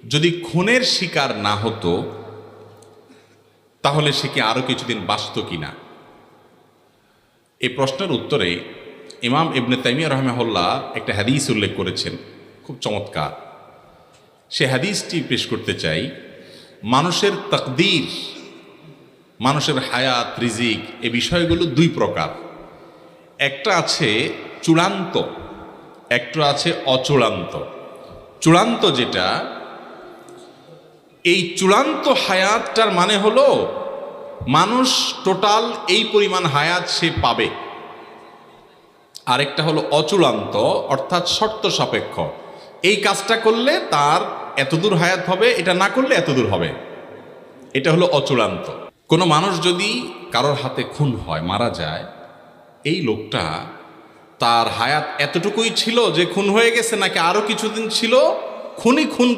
যদি খুনের শিকার না হতো তাহলে সে কি আরো কিছুদিন বাঁচত কিনা? এই প্রশ্নের উত্তরে ইমাম ইবনে তাইমিয়া রাহিমাহুল্লাহ একটা হাদিস উল্লেখ করেছেন, খুব চমৎকার। সে হাদিসটি পেশ করতে চাই। মানুষের তাকদীর, মানুষের হায়াত, রিজিক, এই বিষয়গুলো দুই প্রকার। একটা আছে চূড়ান্ত, একটা আছে অচূড়ান্ত। চূড়ান্ত যেটা, এই চূড়ান্ত হায়াতটার মানে হলো মানুষ টোটাল এই পরিমাণ হায়াত সে পাবে। আরেকটা হলো অচূড়ান্ত, অর্থাৎ শর্ত সাপেক্ষ। এই কাজটা করলে তার এতদূর হায়াত হবে, এটা না করলে এতদূর হবে। এটা হলো অচূড়ান্ত। কোনো মানুষ যদি কারোর হাতে খুন হয়, মারা যায়, এই লোকটা তার হায়াত এতটুকুই ছিল যে খুন হয়ে গেছে, নাকি আরো কিছুদিন ছিল, খুনই খুন